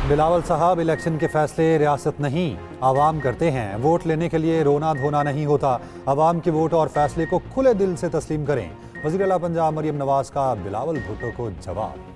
बिलावल साहब, इलेक्शन के फैसले रियासत नहीं आवाम करते हैं। वोट लेने के लिए रोना धोना नहीं होता। आवाम के वोट और फैसले को खुले दिल से तस्लीम करें। वज़ीर आला पंजाब मरियम नवाज का बिलावल भुट्टो को जवाब।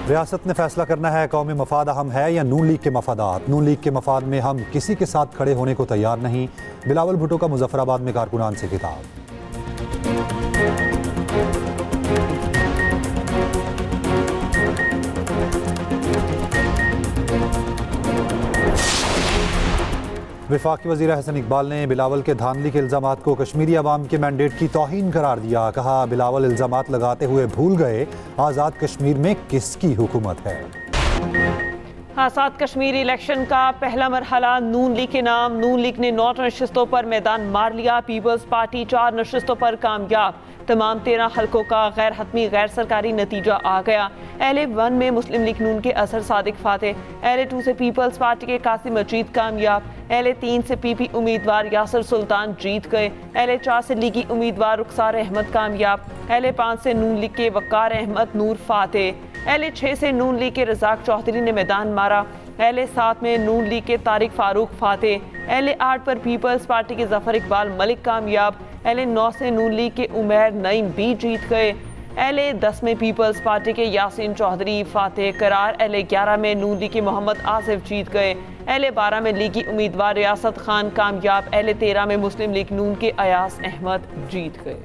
रियासत ने फैसला करना है, कौमी मफाद अहम है या नून लीग के मफादात। नून लीग के मफाद में हम किसी के साथ खड़े होने को तैयार नहीं। बिलावल भुट्टो का मुजफ्फराबाद में कारकुनान से खिताब। वफाकी वज़ीर हसन इकबाल ने बिलावल के धांधली के इल्ज़ामात को कश्मीरी अवाम के मैंडेट की तौहीन करार दिया। कहा, बिलावल इल्ज़ामात लगाते हुए भूल गए आज़ाद कश्मीर में किसकी हुकूमत है। आज़ाद कश्मीर इलेक्शन का पहला मरहला नून लीग के नाम। नून लीग ने 9 नशिस्तों पर मैदान मार लिया। पीपल्स पार्टी 4 नशिस्तों पर कामयाब। तमाम 13 हल्कों का गैर हतमी गैर सरकारी नतीजा आ गया। LA1 में मुस्लिम लीग नून के असर सादिक फाते। LA2 से पीपल्स पार्टी के कासिम मजीद कामयाब। LA3 से PP उम्मीदवार यासर सुल्तान जीत गए। LA4 से लीगी उम्मीदवार रुखसार अहमद कामयाब। LA5 से नून लीग के वकार अहमद नूर फाते। LA6 से नून लीग के रज़ाक चौधरी ने मैदान मारा। LA7 में नून लीग के तारिक फारूक फाते। LA8 पर पीपल्स पार्टी के जफर इकबाल मलिक कामयाब। LA9 से नून लीग के उमैर नईम भी जीत गए। LA10 में पीपल्स पार्टी के यासीन चौधरी फाते करार। LA11 में नून लीग के मोहम्मद आसिफ जीत गए। LA12 में लीगी उम्मीदवार रियासत खान कामयाब। LA13 में मुस्लिम लीग नून के अयास अहमद जीत गए।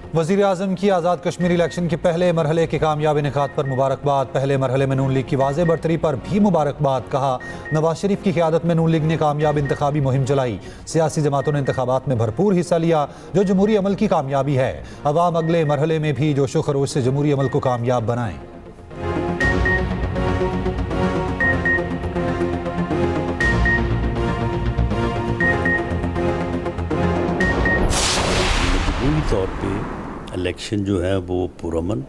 वज़ीर आज़म की आज़ाद कश्मीर इलेक्शन के पहले मरहले के कामयाब इनेकाद पर मुबारकबाद। पहले मरहले में नून लीग की वाज़ेह बरतरी पर भी मुबारकबाद। कहा, नवाज शरीफ की क़यादत में नून लीग ने कामयाब इंतखाबी मुहिम चलाई। सियासी जमातों ने इंतखाबात में भरपूर हिस्सा लिया, जो जमहूरी अमल की कामयाबी है। अवाम अगले मरहले में भी जोशो खरोश से जमहूरी अमल को कामयाब बनाएं। तौर पे इलेक्शन जो है वो पुरअमन,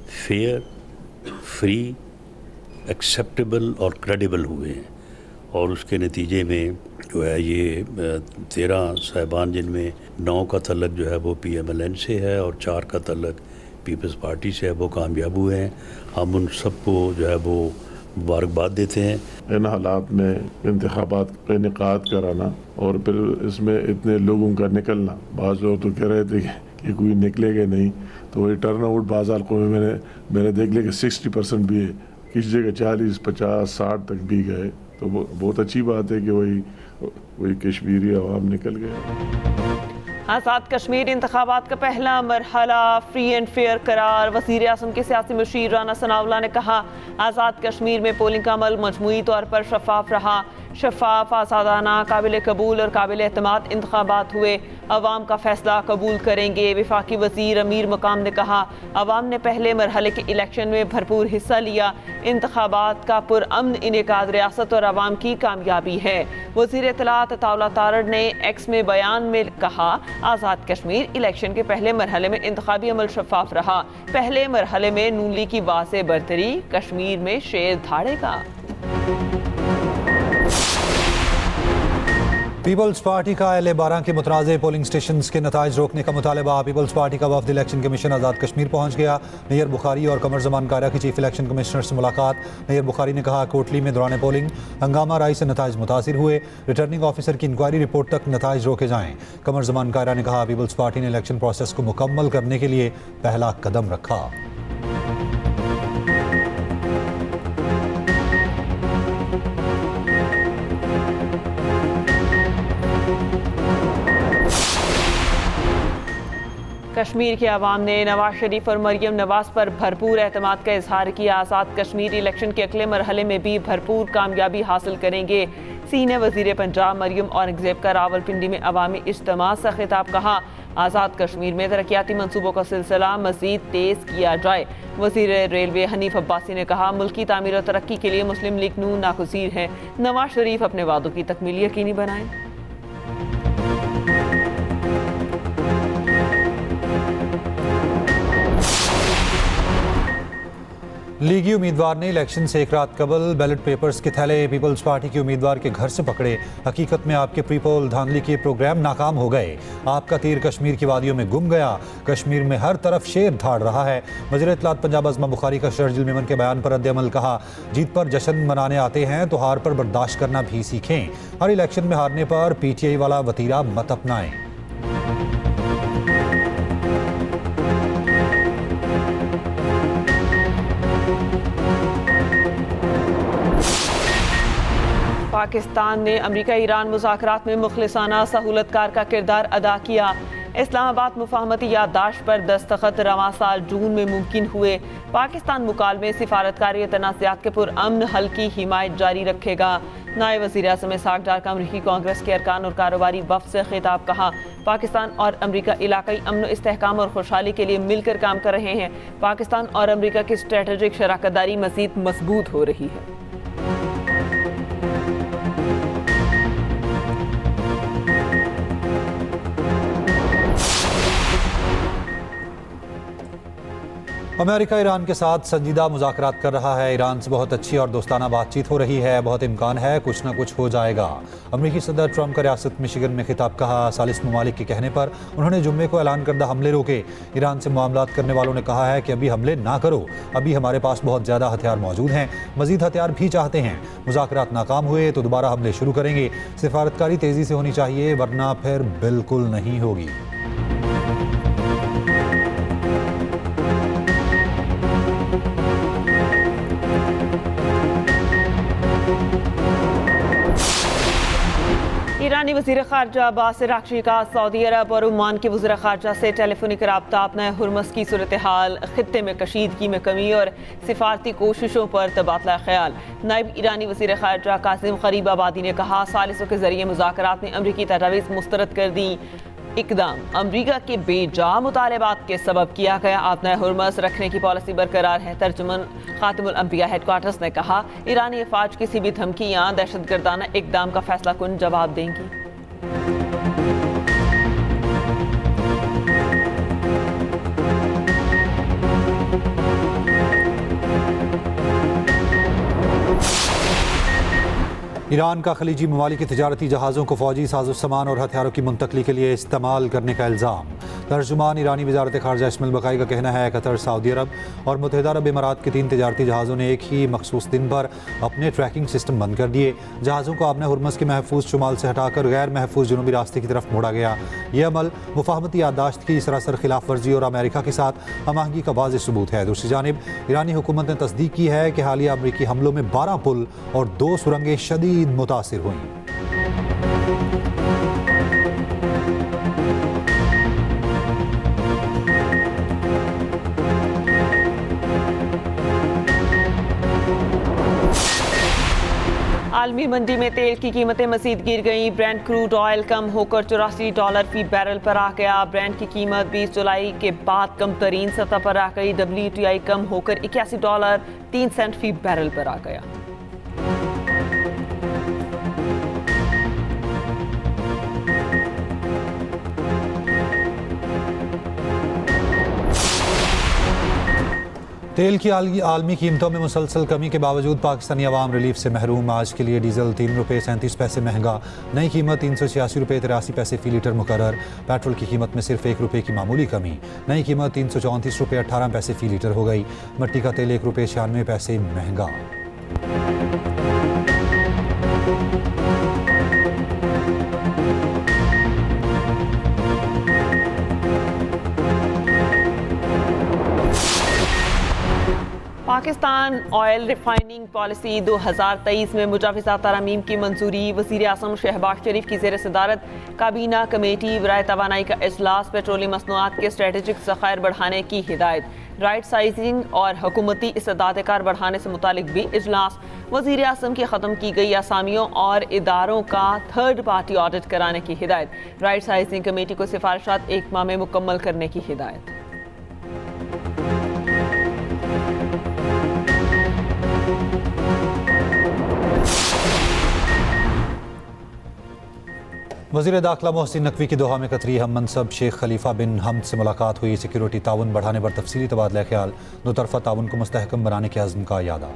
फेयर, फ्री, एक्सेप्टेबल और क्रेडिबल हुए हैं। और उसके नतीजे में जो है ये 13 साहिबान, जिनमें 9 का तल्लक जो है वो PMLN से है और 4 का तल्लक पीपल्स पार्टी से है, वो कामयाब हुए हैं। हम उन सबको जो है वो मुबारकबाद देते हैं। इन हालात में इंतखाबात का इनेकाद कराना और फिर इसमें इतने लोगों का निकलना, बाज़ लोग तो कह रहे थे कि कोई निकलेगा नहीं, तो वही टर्न आउट बाज़ हल्कों में मैंने देख लिया कि 60% भी है, किसी जगह 40, 50, 60 तक भी गए। तो वो बहुत अच्छी बात है कि वही कश्मीरी अवाम निकल गया। आज़ाद कश्मीर इंतखाबात का पहला मरहला फ्री एंड फेयर करार। वज़ीर आज़म के सियासी मशीर राना सनाउल्लाह ने कहा, आज़ाद कश्मीर में पोलिंग का अमल मजमूई तौर पर शफाफ रहा। शफाफ, आज़ादाना, काबिल कबूल और काबिल एतमाद इंतखाबात हुए। अवाम का फैसला कबूल करेंगे। वफाकी वज़ीर अमीर मकाम ने कहा, अवाम ने पहले मरहले के इलेक्शन में भरपूर हिस्सा लिया। इंतखाबात का पुरअमन इनेकाद रियासत और अवाम की कामयाबी है। वज़ीर इत्तलात अताउल्लाह तारड़ ने एक्स में बयान में कहा, आज़ाद कश्मीर इलेक्शन के पहले मरहले में इंतखाबी अमल शफाफ रहा। पहले मरहले में नून लीग की वाज़ेह बरतरी, कश्मीर में शेर धाड़ेगा। पीपल्स पार्टी का LA12 के मुतराज़े पोलिंग स्टेशन के नताइज रोकने का मुतालबा। पीपल्स पार्टी का वफ़द इलेक्शन कमीशन आज़ाद कश्मीर पहुँच गया। नैयर बुखारी और कमर ज़मान कायरा की चीफ इलेक्शन कमिश्नर से मुलाकात। नैयर बुखारी ने कहा, कोटली में दौरान पोलिंग हंगामा राई से नताइज मुतासिर हुए। रिटर्निंग ऑफिसर की इंक्वायरी रिपोर्ट तक नताइज रोके जाएँ। कमर ज़मान कायरा ने कहा, पीपल्स पार्टी ने इलेक्शन प्रोसेस को मुकम्मल करने के लिए पहला कदम रखा। कश्मीर के अवाम ने नवाज शरीफ और मरियम नवाज पर भरपूर एतमाद का इजहार किया। आज़ाद कश्मीर इलेक्शन के अगले मरहले में भी भरपूर कामयाबी हासिल करेंगे। सीनियर वज़ीर पंजाब मरियम औरंगज़ेब का रावलपिंडी में अवामी इज्तिमा से खिताब। कहा, आज़ाद कश्मीर में तरक्याती मनसूबों का सिलसिला मज़ीद तेज़ किया जाए। वज़ीर रेलवे हनीफ अब्बासी ने कहा, मुल्की तामीर और तरक्की के लिए मुस्लिम लीग नून नागुज़ीर है। नवाज शरीफ अपने वादों की तकमील यकीनी बनाएं। लीगी उम्मीदवार ने इलेक्शन से एक रात कबल बैलेट पेपर्स के थैले पीपल्स पार्टी के उम्मीदवार के घर से पकड़े। हकीकत में आपके प्री पोल धांधली के प्रोग्राम नाकाम हो गए। आपका तीर कश्मीर की वादियों में गुम गया। कश्मीर में हर तरफ शेर धाड़ रहा है। वज़ीर इत्तलात पंजाब अज़मा बुखारी का शर्जिल मेमन के बयान पर रद्द-ए-अमल। कहा, जीत पर जश्न मनाने आते हैं तो हार पर बर्दाश्त करना भी सीखें। हर इलेक्शन में हारने पर PTI वाला वतीरा मत अपनाएं। पाकिस्तान ने अमरीका ईरान मुज़ाकरात में मुखलिसाना सहूलतकार का किरदार अदा किया। इस्लामाबाद मुफाहमती याददाश्त पर दस्तखत रवां साल जून में मुमकिन हुए। पाकिस्तान मुकालमे सिफारतकारी तनाज़ात के पुरअमन हल की हिमायत जारी रखेगा। नायब वज़ीर आज़म इसहाक डार का अमरीकी कांग्रेस के अरकान और कारोबारी वफ़द से खिताब। कहा, पाकिस्तान और अमरीका इलाकाई अमन इस्तेहकाम और खुशहाली के लिए मिलकर काम कर रहे हैं। पाकिस्तान और अमरीका की स्ट्रेटेजिक शराकतदारी मज़ीद मजबूत हो रही है। अमेरिका ईरान के साथ संजीदा मुज़ाकरात कर रहा है। ईरान से बहुत अच्छी और दोस्ताना बातचीत हो रही है। बहुत इम्कान है कुछ न कुछ हो जाएगा। अमरीकी सदर ट्रंप का रियासत मिशिगन में खिताब। कहा, सालिस ममालिक के कहने पर उन्होंने जुम्मे को ऐलान करदा हमले रोके। ईरान से मामलात करने वालों ने कहा है कि अभी हमले ना करो, अभी हमारे पास बहुत ज़्यादा हथियार मौजूद हैं, मजीद हथियार भी चाहते हैं। मुज़ाकरात नाकाम हुए तो दोबारा हमले शुरू करेंगे। सिफारतकारी तेज़ी से होनी चाहिए वरना फिर बिल्कुल नहीं होगी। ईरानी वज़ीर ख़ारजा अब्बास अराग़ची का सऊदी अरब और ओमान के वज़ीर ख़ारजा से टेलीफोनिक रब्ता। अपना हुर्मुज़ की सूरत हाल, खित्ते में कशीदगी में कमी और सिफारती कोशिशों पर तबादला ख्याल। नायब ईरानी वज़ीर ख़ारजा कासिम ग़रीबाबादी ने कहा, सालिसों के ज़रिए मुज़ाकरात में अमरीकी तजावीज़ मुस्तरद कर दी। इकदाम अमरीका के बेजा मुतालबात के सबब किया गया। अपना हुर्मुज़ रखने की पॉलिसी बरकरार है। तर्जुमान खातिमुल अंबिया हेडक्वार्टर्स ने कहा, ईरानी अफवाज किसी भी धमकी या दहशतगर्दाना इकदाम का फैसला कुन जवाब देंगी। ईरान का खलीजी ममालिक की तजारती जहाज़ों को फौजी साजो सामान और हथियारों की मुंतकली के लिए इस्तेमाल करने का इल्ज़ाम। तर्जुमान ईरानी वज़ारत ख़ारजा इस्माइल बक़ाई का कहना है, कतर, सऊदी अरब और मुत्तहिदा अरब इमारात के 3 तजारती जहाज़ों ने एक ही मखसूस दिन पर अपने ट्रैकिंग सिस्टम बंद कर दिए। जहाज़ों को अपने हुर्मुज़ के महफूज शुमाल से हटाकर गैर महफूज जनूबी रास्ते की तरफ मोड़ा गया। यह अमल मुफाहमती याददाश्त की सरासर खिलाफ वर्जी और अमेरिका के साथ हमआहंगी का वाज़ेह सबूत है। दूसरी जानिब ईरानी हुकूमत ने तस्दीक की है कि हालिया अमरीकी हमलों में 12 पुल और 2 सुरंगें शदीद मुतासिर हुई। आलमी मंडी में तेल की कीमतें मजीद गिर गईं। ब्रेंट क्रूड ऑयल कम होकर $84 फी बैरल पर आ गया। ब्रेंट की कीमत 20 जुलाई के बाद कम तरीन सतह पर आ गई। WTI कम होकर $81.03 फी बैरल पर आ गया। तेल की आलमी कीमतों में मुसलसल कमी के बावजूद पाकिस्तानी अवाम रिलीफ से महरूम। आज के लिए डीजल ₹3.37 महंगा। नई कीमत ₹386.83 फ़ी लीटर मुकर्रर। पेट्रोल की कीमत में सिर्फ ₹1 की मामूली कमी। नई कीमत ₹334.18 फ़ी लीटर हो गई। मिट्टी का तेल ₹1.96 महंगा। पाकिस्तान ऑयल रिफाइनिंग पॉलिसी 2023 में मुजाविजा तरामीम की मंजूरी। वज़ीर आज़म शहबाज शरीफ की ज़ेर सदारत काबीना कमेटी बराए तवानाई का इजलास। पेट्रोलियम मसनूआत के स्ट्रेटेजिक ज़खायर बढ़ाने की हिदायत। राइट साइजिंग और हुकूमती इस्तेदाद कार बढ़ाने से मुतालिक भी इजलास। वज़ीर आज़म की ख़त्म की गई असामियों और इदारों का थर्ड पार्टी ऑडिट कराने की हिदायत। राइट साइजिंग कमेटी को सिफारिशात 1 माह में मुकम्मल करने की हिदायत। वज़ीर दाखिला मोहसिन नकवी की दोहा में कतरी हम मनसब शेख खलीफा बिन हमद से मुलाकात हुई। सिक्योरिटी ताउन बढ़ाने पर तफसीली तबादला ख्याल, दो तरफ़ा ताउन को मुस्तहकम बनाने के अज़्म का यादा।